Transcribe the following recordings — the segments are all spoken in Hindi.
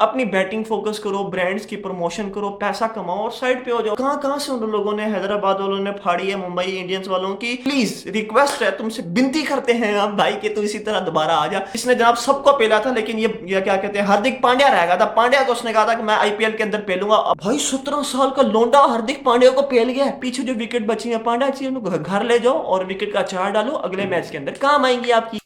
अपनी बैटिंग फोकस करो, ब्रांड्स की प्रमोशन करो, पैसा कमाओ और साइड पे हो जाओ। कहां कहां से उन लोगों ने, हैदराबाद वालों ने फाड़ी है मुंबई इंडियंस वालों की। प्लीज रिक्वेस्ट है, तुमसे विनती करते हैं हम भाई कि तू इसी तरह दोबारा आ जा। इसने जनाब सबको पेला था, लेकिन ये क्या कहते हैं, हार्दिक पांड्या रह गया था। पांड्या को उसने कहा था कि मैं आईपीएल के अंदर पेलूंगा। अब भाई 17 साल का लोंडा हार्दिक पांड्या को पेल गया है। पीछे जो विकेट बची है, पांड्या जी उनको घर ले जाओ और विकेट का अचार डालो, अगले मैच के अंदर काम आएंगी आपकी।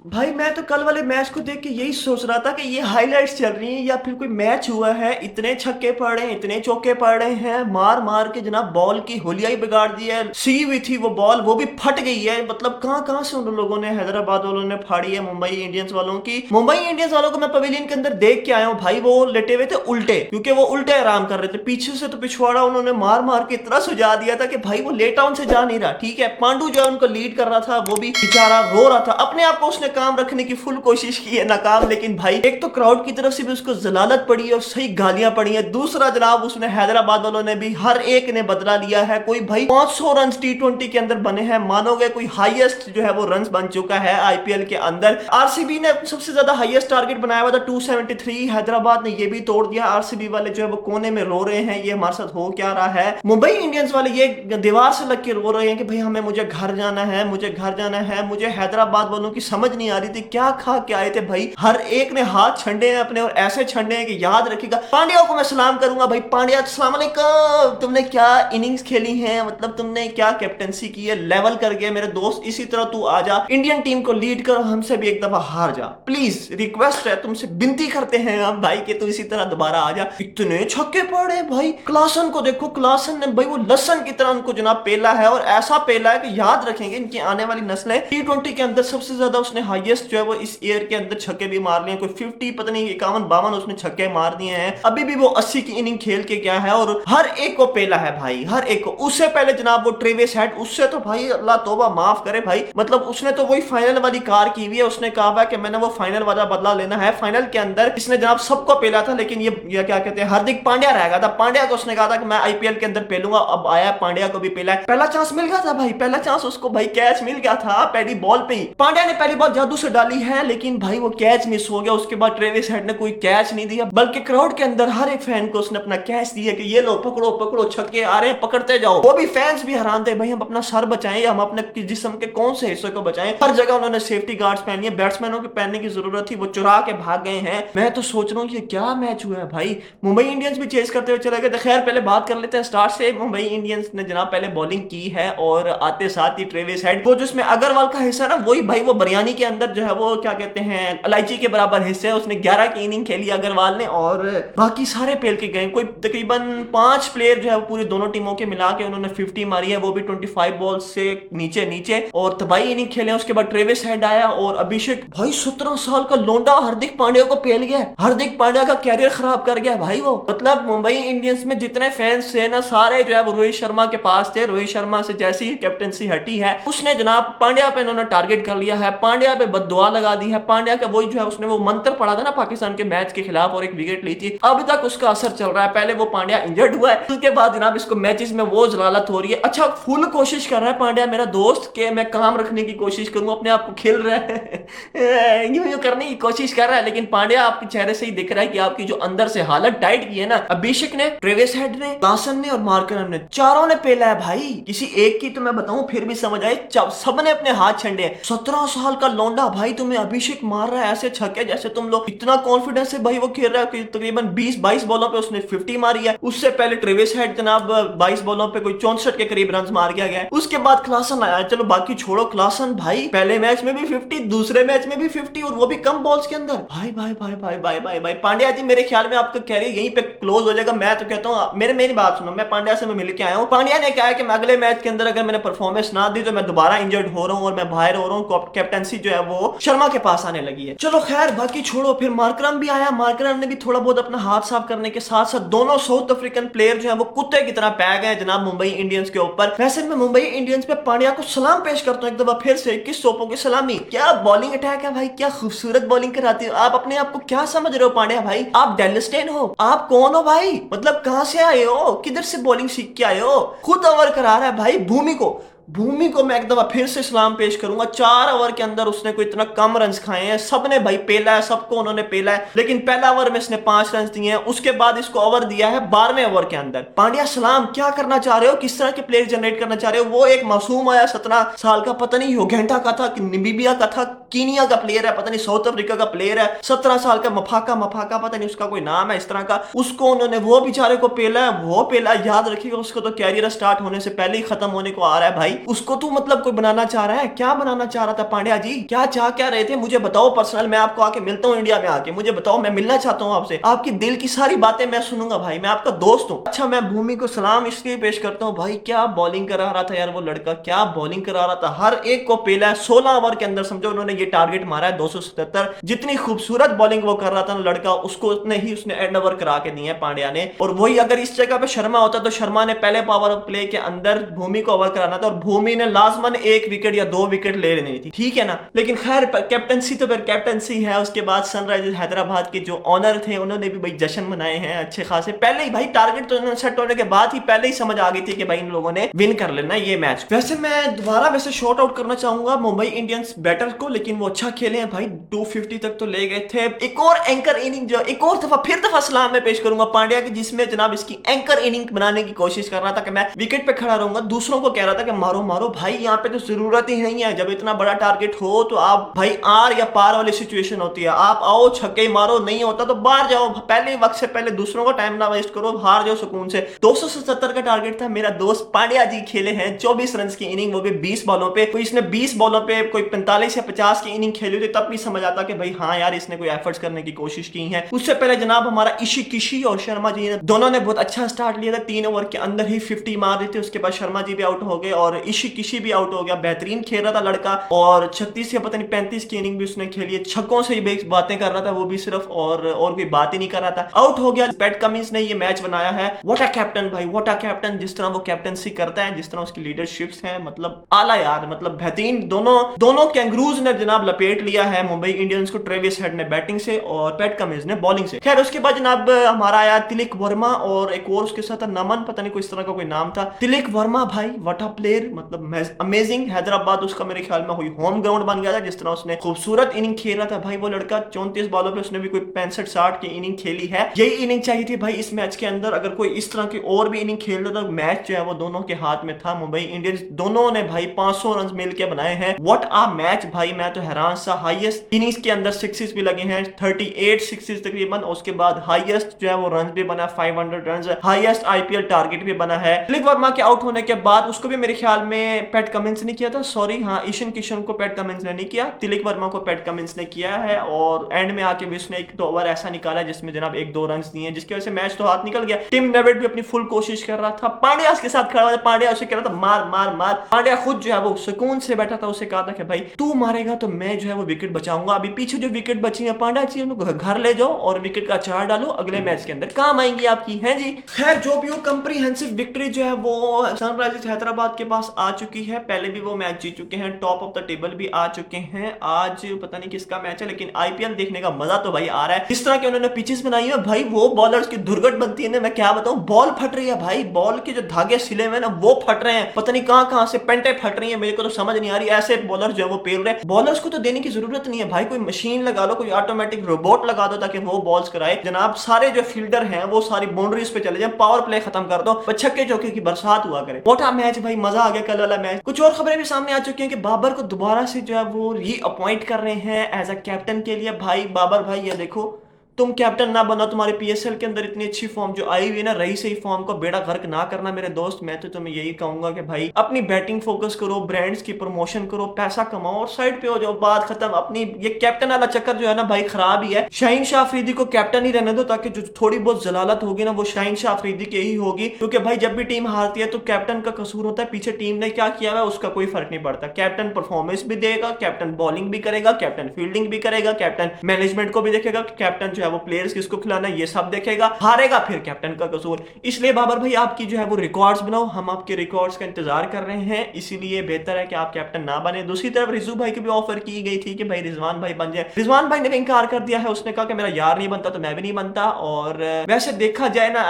भाई मैं तो कल वाले मैच को देख के यही सोच रहा था कि ये हाइलाइट्स चल रही हैं या फिर कोई मैच हुआ है। इतने छक्के पड़ रहे हैं, इतने चौके पड़ रहे हैं, मार मार के जनाब बॉल की होलिया ही बिगाड़ दी है। सी हुई थी वो बॉल, वो भी फट गई है। मतलब कहां कहां से उन लोगों ने, हैदराबाद वालों ने फाड़ी है मुंबई इंडियंस वालों की। मुंबई इंडियंस वालों को मैं पवेलियन के अंदर देख के आया हूँ भाई, वो लेटे हुए थे उल्टे, क्योंकि वो उल्टे आराम कर रहे थे। पीछे से तो पिछवाड़ा उन्होंने मार मार के इतना सुझा दिया था कि भाई वो लेट डाउन से जा नहीं रहा। ठीक है, पांडु जो है उनको लीड कर रहा था, वो भी बेचारा रो रहा था। अपने आप को उसने काम रखने की फुल कोशिश की है, नाकाम। लेकिन भाई एक तो क्राउड की तरफ से भी उसको जलालत पड़ी है और सही गालियां पड़ी है। दूसरा जनाब उसने, हैदराबाद वालों ने भी हर एक ने बदला लिया है। कोई भाई 500 रन टी20 के अंदर बने हैं, मानोगे कोई हाईएस्ट जो है वो रन बन चुका है आईपीएल के अंदर। आरसीबी ने सबसे ज्यादा हाईएस्ट टारगेट बनाया हुआ था 273, हैदराबाद ने ये भी तोड़ दिया। आरसीबी वाले जो है वो कोने में रो रहे हैं, ये हमारे साथ हो क्या रहा है। मुंबई इंडियंस वाले ये दीवार से लग के रो रहे हैं कि भाई हमें, मुझे घर जाना है, मुझे घर जाना है। मुझे हैदराबाद वालों की समझ नहीं आ रही थी क्या खा के आए थे भाई। हर एक ने हाथ छंडे हैं अपने, और ऐसे छंडे हैं कि याद रखिएगा। पांड्या को मैं सलाम करूंगा भाई। पांड्या अस्सलाम वालेकुम, तुमने क्या इनिंग्स खेली है, मतलब तुमने क्या कैप्टनसी की है, लेवल कर गया मेरे दोस्त। इसी तरह तू आ जा, इंडियन टीम को लीड कर, हमसे भी एक दफा हार जा। प्लीज रिक्वेस्ट है, तुमसे विनती करते हैं हम भाई कि तू इसी तरह दोबारा आ जा। इतने छक्के पड़े भाई। क्लासन को देखो, क्लासन ने भाई वो लसन की तरह उनको जनाब पेला है, और ऐसा पेला है कि याद रखेंगे इनकी आने वाली नस्लें। टी20 के अंदर सबसे ज्यादा उसने हाईएस्ट जो है वो इस ईयर के अंदर छक्के भी मार लिए, कोई 50 पता नहीं 51-52 उसने छक्के मार दिए हैं। अभी भी वो 80 की इनिंग खेल के गया है और हर एक को पेला है भाई, हर एक को। उससे पहले जनाब वो ट्रेविस हेड, उससे तो भाई अल्लाह तौबा माफ करे भाई, मतलब उसने तो वही फाइनल वाली कार की हुई है। उसने कहा कि मैंने वो फाइनल वाला बदला लेना है। फाइनल के अंदर इसने जनाब सबको पेला था, लेकिन ये क्या कहते हैं, हार्दिक पांड्या रह गया था। पांड्या को उसने कहा था कि मैं आईपीएल के अंदर पेलूंगा। अब आया, पांड्या को भी पेला है। पहला चांस मिल गया था भाई, पहला चांस उसको भाई, कैच मिल गया था पहली बॉल पे ही। पांड्या ने पहली बॉल जादू से डाली है, लेकिन भाई वो कैच मिस हो गया। उसके बाद ट्रेविस हेड ने कोई कैच नहीं दिया, बल्कि क्राउड के अंदर हर एक फैन को उसने अपना कैच दिया कि ये लो पकड़ो पकड़ो, छक्के आ रहे हैं, पकड़ते जाओ। वो भी फैंस भी हैरान थे भाई, हम अपना सर बचाएं, हम अपने जिस्म के कौन से हिस्से को बचाएं। हर जगह उन्होंने सेफ्टी गार्ड्स पहनी है, बैट्समैनों के पहनने की जरूरत थी, वो चुरा के भाग गए हैं। मैं तो सोच रहा हूँ ये क्या मैच हुआ है भाई। मुंबई इंडियंस भी चेस करते हुए चले गए। तो खैर पहले बात कर लेते हैं स्टार्ट से। मुंबई इंडियंस ने जनाब पहले बॉलिंग की है, और आते साथ ही ट्रेविस हेड, वो जिसमें अग्रवाल का हिस्सा ना, वही भाई वो बिरयानी के अंदर जो है वो क्या कहते हैं, इलायची के बराबर हिस्से है। उसने 11 की इनिंग खेली अग्रवाल ने, और बाकी सारे पेल के गए। कोई तकरीबन 5 प्लेयर जो है पूरी दोनों टीमों के मिला के उन्होंने 50 मारी है, वो भी 25 बॉल से नीचे नीचे, और तबाही इनिंग खेले। उसके बाद ट्रेविस हेड आया और अभिषेक भाई 17 साल का लोंडा हार्दिक पांड्या को पेल गया। हार्दिक पांड्या का कैरियर खराब कर गया भाई वो। मतलब मुंबई इंडियंस में जितने फैंस थे ना, सारे जो है वो रोहित शर्मा के पास थे। रोहित शर्मा से जैसी कैप्टनसी हटी है, उसने जनाब पांड्या पे इन्होंने टारगेट कर लिया है, पांड्या पे बददुआ लगा दी है। पांड्या का वही जो है, उसने वो मंत्र पढ़ा था ना पाकिस्तान के मैच के खिलाफ, और एक विकेट ली थी। अभी तक उसका असर चल रहा है। पहले वो पांड्या इंजर्ड हुआ है, उसके बाद जनाब इसको मैचेस में वो जलालत हो रही है। अच्छा, फुल कोशिश कर रहा है पांड्या मेरा दोस्त कि मैं काम रखने की कोशिश करूं, अपने आप को खिल रहा है यूं यूं करने की कोशिश कर रहा है। लेकिन पांड्या आपके चेहरे से ही दिख रहा है कि आपकी जो अंदर से हालत टाइट की है ना। अभिषेक ने, ट्रेविस हेड ने, क्लासन ने और मार्करम ने, चारों ने पेला है भाई। किसी एक की तो मैं बताऊं फिर भी समझ आए, सबने अपने हाथ छंडे हैं। 17 साल का लौंडा भाई, तुम्हें अभिषेक मार रहा है ऐसे छक्के जैसे तुम लोग इतना कॉन्फिडेंस से भाई वो खेल रहा है कि तकरीबन 20-22 बॉलों पे उसने 50 मारी है। उससे पहले ट्रेविस हेड जनाब 22 बॉलों पे कोई 64 के करीब रन मार गया गया। उसके बाद क्लासन आया। चलो बाकी छोड़ो, क्लासन भाई पहले मैच में भी 50, दूसरे मैच में भी 50, और वो भी कम बॉल्स के अंदर। भाई भाई भाई भाई भाई भाई भाई पांड्या जी, मेरे ख्याल में आपका कैरियर यहीं पे क्लोज हो जाएगा। मैं तो कहता हूँ, मेरी बात सुनो, मैं पांड्या से मैं मिल के आया हूँ। पांड्या ने कहा है कि मैं अगले मैच के अंदर अगर मैंने परफॉर्मेंस ना दी तो मैं दोबारा इंजर्ड हो रहा हूँ और मैं बाहर हो रहा हूँ। कैप्टनसी जो है वो शर्मा के पास आने लगी है। चलो खैर बाकी छोड़ो। फिर मार्करम भी आया। मार्करम ने भी थोड़ा बहुत अपना हाथ साफ करने के साथ साथ, दोनों साउथ अफ्रीकन प्लेयर जो है वो कुत्ते की तरह पै गए जनाब मुंबई इंडियंस के ऊपर। वैसे मैं मुंबई इंडियंस पे पांड्या को सलाम पेश करता हूँ एक दफा फिर से, 21 तोपों की सलामी। क्या बॉलिंग अटैक है भाई, क्या खूबसूरत बॉलिंग कराती हो आप। अपने आप को क्या समझ रहे हो पांड्या भाई, आप डेलस्टेन हो, आप कौन हो भाई, मतलब कहां से आए हो, किधर से बॉलिंग सीख के आए हो। खुद ओवर करा रहा है भाई भूमि को। भूमि को मैं एक दफा फिर से सलाम पेश करूंगा। 4 ओवर के अंदर उसने कोई इतना कम रन खाए हैं, सबने भाई पेला है, सबको उन्होंने पेला है, लेकिन पहला ओवर में इसने 5 रन दिए हैं। उसके बाद इसको ओवर दिया है 12वें ओवर के अंदर। पांड्या सलाम, क्या करना चाह रहे हो, किस तरह के प्लेयर जनरेट करना चाह रहे हो। वो एक मासूम आया 17 साल का, पता नहीं योगेंटा का था, नामीबिया का था, कीनिया का प्लेयर है, पता नहीं साउथ अफ्रीका का प्लेयर है, 17 साल का, मफाका मफाका पता नहीं उसका कोई नाम है इस तरह का। उसको उन्होंने वो बेचारे को पेला है, वो पेला, याद रखिएगा उसको तो कैरियर स्टार्ट होने से पहले ही खत्म होने को आ रहा है भाई। उसको तू मतलब कोई बनाना चाह रहा है, क्या बनाना चाह रहा था पांड्या जी, क्या चाह क्या रहे थे, मुझे बताओ पर्सनल, मैं आपको आके मिलता हूँ इंडिया में आके, मुझे बताओ, मैं मिलना चाहता हूँ आपसे, आपकी दिल की सारी बातें मैं सुनूंगा भाई, मैं आपका दोस्त हूँ। अच्छा, मैं भूमि को सलाम इसलिए पेश करता हूँ भाई, क्या बॉलिंग करा रहा था यार वो लड़का, क्या बॉलिंग करा रहा था, हर एक को पेला है। 16 ओवर के अंदर समझो उन्होंने ये टारगेट मारा है 277। जितनी खूबसूरत बॉलिंग वो कर रहा था ना लड़का, उसको उतने ही उसने एंड ओवर करा के दिए पांड्या ने। और वही अगर इस जगह पे शर्मा होता तो शर्मा ने पहले पावर प्ले के अंदर भूमि को ओवर कराना था, और भूमि ने लाजमन 1 विकेट या 2 विकेट ले लेनी थी, ठीक है ना। लेकिन खैर कैप्टनसी तो फिर कैप्टनसी है। उसके बाद सनराइजर्स हैदराबाद के जो ऑनर थे उन्होंने भी भाई जश्न मनाए हैं अच्छे खासे, पहले ही भाई टारगेट तो सेट होने के बाद ही पहले ही समझ आ गई थी कि भाई इन लोगों ने विन कर लेना ये मैच। वैसे मैं दोबारा वैसे शॉर्ट आउट करना चाहूंगा मुंबई इंडियंस बैटर को, लेकिन वो अच्छा खेले हैं भाई, 250 तक तो ले गए थे। एक और एंकर इनिंग जो एक और दफा सलाम में पेश करूंगा पांड्या की, जिसमें जनाब इसकी एंकर इनिंग बनाने की कोशिश कर रहा था कि मैं विकेट पे खड़ा रहूंगा, दूसरों को कह रहा था कि मारो मारो भाई, यहाँ पे तो जरूरत ही नहीं है, जब इतना बड़ा टारगेट हो तो आप भाई आर या पार वाली सिचुएशन होती है, आप आओ छक्के मारो, नहीं होता तो बाहर जाओ, पहले वक्त से पहले दूसरों का टाइम ना वेस्ट करो, हार जाओ सुकून से। 277 का टारगेट था। मेरा दोस्त पांड्या जी खेले हैं 24 रन की इनिंग, वो भी 20 बॉलों पे। तो इसने 20 बॉलों पे कोई 45 या 50 की इनिंग खेली थी, तब भी समझ आता कि भाई हाँ यार इसने कोई एफर्ट्स करने की कोशिश की है। उससे पहले जनाब हमारा ईशी किशी और शर्मा जी ने दोनों ने बहुत अच्छा स्टार्ट लिया था, 3 ओवर के अंदर ही 50 मार रहे थे। उसके बाद शर्मा जी भी आउट हो गए और ईशी किशी भी आउट हो गया। बेहतरीन खेल रहा था लड़का, और 36 या पता नहीं 35 की इनिंग भी उसने खेली है, छक्कों से ही बातें कर रहा था वो भी सिर्फ, और कोई बात ही नहीं कर रहा था। आउट हो गया। पैट कमिंस ने ये मैच बनाया है। व्हाट अ कैप्टन भाई, व्हाट अ कैप्टन, जिस तरह वो कैप्टनसी करता है, जिस तरह उसकी लीडरशिप्स है, मतलब आला यार, मतलब बेहतरीन। दोनों कैंगरूज ने जनाब लपेट लिया है मुंबई इंडियंस को, ट्रेविस हेड ने बैटिंग से और पैट कमिंस ने बॉलिंग से। खैर उसके बाद जनाब हमारा आया तिलक वर्मा, और एक और उसके साथ नमन, पता नहीं कोई इस तरह का कोई नाम था। तिलक वर्मा भाई व्हाट अ प्लेयर, मतलब अमेजिंग। हैदराबाद उसका मेरे ख्याल में हुई होम ग्राउंड बन गया था, जिस तरह उसने खूबसूरत इनिंग खेल रहा था भाई वो लड़का। 34 बॉलों पे उसने भी कोई 65-60 की इनिंग खेली है। यही इनिंग चाहिए थी भाई इस मैच के अंदर। अगर कोई इस तरह की और भी इनिंग खेल रहा था, मैच जो है वो दोनों के हाथ में था। मुंबई इंडियंस दोनों ने भाई 500 रन मिलकर बनाए हैं। व्हाट आ मैच भाई, मैं तो हैरान सा। हाईएस्ट इनिंग्स के अंदर सिक्सेस भी लगे हैं, 38 सिक्सेस तकरीबन। उसके बाद हाईएस्ट जो है वो रन भी बना 500 रन, हाईएस्ट आईपीएल टारगेट भी बना है। तिलक वर्मा के आउट होने के बाद उसको भी मेरे ख्याल में पैट कमिंस ने किया था, सॉरी हाँ, ईशन किशन को पैट कमिंस ने नहीं किया, तिलक वर्मा को पैट कमिंस ने किया है। और एंड में आके भी उसने 1-2 ओवर ऐसा निकाला जिसमें जनाब 1-2 रन दिए, जिसकी वजह से मैच तो हाथ निकल गया। टिम डेविड भी अपनी फुल कोशिश कर रहा था, पांड्या उसके साथ खड़ा हुआ था, पांड्या उसे कह रहा था मार मार मार। पांड्या खुद जो है वो सुकून से बैठा था, उसे कहा था कि भाई तू मारेगा तो मैं जो है वो विकेट बचाऊंगा, अभी पीछे जो विकेट बची है पांड्या जी उनको घर ले जाओ और विकेट का अचार डालो, अगले मैच के अंदर काम आएंगी आपकी, है जी। खैर जो भी हो, कंप्रीहेंसिव विक्ट्री जो है वो सनराइजर्स हैदराबाद के पास आ चुकी है। पहले भी वो मैच जीत चुके हैं, टॉप ऑफ द टेबल भी आ चुके हैं। आज पता नहीं किसका मैच है, लेकिन आईपीएल देखने का मजा तो भाई आ रहा है। इस तरह के उन्होंने पिचेस बनाई है भाई, वो बॉलर्स की दुर्घट बनती है ना, मैं क्या बताऊं, बॉल फट रही है भाई, बॉल के जो धागे सिले हुए ना वो फट रहे हैं, पता नहीं कहां से पेंटे फट रही है, मेरे को तो समझ नहीं आ रही। ऐसे बॉलर जो है वो पेल रहे हैं। बॉलर्स को तो देने की जरूरत नहीं है भाई, कोई मशीन लगा लो, कोई ऑटोमेटिक रोबोट लगा दो ताकि वो बॉल्स कराए जनाब। सारे जो फील्डर हैं वो सारी बाउंड्रीज पे चले जाए, पावर प्ले खत्म कर दो, छक्के चौके की बरसात हुआ करे। व्हाट अ मैच भाई, मजा आ गया कल वाला मैच। कुछ और खबरें भी सामने आ चुकी हैं कि बाबर को दोबारा से जो है वो री अपॉइंट कर रहे हैं एज अ कैप्टन के लिए। भाई बाबर भाई ये देखो, तुम कैप्टन ना बनो, तुम्हारे पीएसएल के अंदर इतनी अच्छी फॉर्म जो आई हुई है ना, रही सही फॉर्म को बेड़ा गर्क ना करना मेरे दोस्त। मैं तो तुम्हें यही कहूंगा कि भाई अपनी बैटिंग फोकस करो, ब्रांड्स की प्रमोशन करो, पैसा कमाओ और साइड पे हो जाओ, बात खत्म। अपनी ये कैप्टन वाला चक्कर जो है ना भाई खराब ही है। शाहीन शाह अफरीदी को कैप्टन ही रहने दो, ताकि जो थोड़ी बहुत जलालत होगी ना वो शाहीन शाह अफरीदी की ही होगी, क्योंकि भाई जब भी टीम हारती है तो कैप्टन का कसूर होता है, पीछे टीम ने क्या किया है उसका कोई फर्क नहीं पड़ता। कैप्टन परफॉर्मेंस भी देगा, कैप्टन बॉलिंग भी करेगा, कैप्टन फील्डिंग भी करेगा, कैप्टन मैनेजमेंट को भी देखेगा, कैप्टन जो जो है वो प्लेयर्स किसको खिलाना है ये सब देखेगा, हारेगा फिर कैप्टन का कसूर। इसलिए बाबर भाई आपकी जो है वो रिकॉर्ड्स बनाओ, हम आपके रिकॉर्ड्स का इंतजार कर रहे हैं, इसीलिए बेहतर है कि आप कैप्टन ना बने। दूसरी तरफ रिजू भाई की भी ऑफर की गई थी कि भाई रिजवान भाई बन जाए, रिजवान भाई ने भी इंकार कर दिया है, उसने कहा कि मेरा यार नहीं बनता तो मैं भी नहीं बनता। और वैसे देखा जाए ना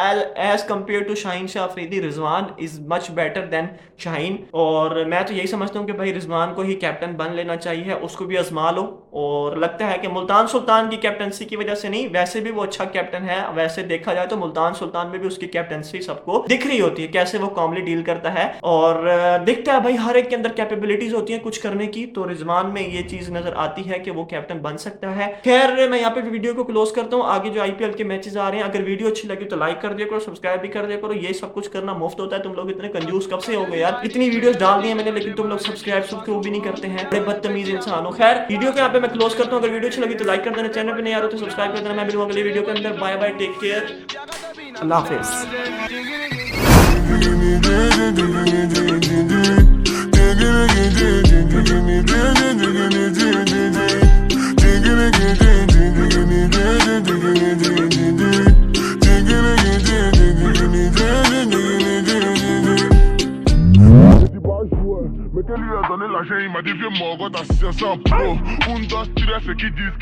as compare to Shaheen Shah Afridi, Rizwan is much better than Shaheen, और मैं तो यही समझता हूँ कि भाई रिजवान को ही कैप्टन बन लेना चाहिए, उसको भी आजमा लो। और लगता है कि मुल्तान सुल्तान की कैप्टनसी की वजह से नहीं, वैसे भी वो अच्छा कैप्टन है, वैसे देखा जाए तो मुल्तान सुल्तान में भी उसकी कैप्टनसी सबको दिख रही होती है, कैसे वो कॉमली डील करता है, और दिखता है भाई हर एक के अंदर कैपेबिलिटीज होती है कुछ करने की, तो रिजवान में ये चीज नजर आती है कि वो कैप्टन बन सकता है। खैर मैं यहाँ पे वीडियो को क्लोज करता हूँ, आगे जो आईपीएल के मैचेस आ रहे हैं, अगर वीडियो अच्छी लगी तो लाइक कर दिया करो, सब्सक्राइब भी कर दिया करो, ये सब कुछ करना मुफ्त होता है, तुम लोग इतने कंजूस कब से हो गए यार, इतनी वीडियोस डाल दी है मैंने लेकिन तुम लोग सब्सक्राइब भी नहीं करते हैं, बड़े बदतमीज इंसान हो। खैर वीडियो को यहाँ पे मैं क्लोज करता हूँ, अगर वीडियो अच्छी लगी तो लाइक कर देना, चैनल पे नहीं आ रहा तो सब्सक्राइब कर देना। मैं मिलूंगा अगली वीडियो के अंदर, बाय बाय, टेक केयर, अल्लाह Mettez-lui à donner l'argent, il m'a dit viens mon gars, t'as 500 pro. 1, 2, 3, c'est qui disent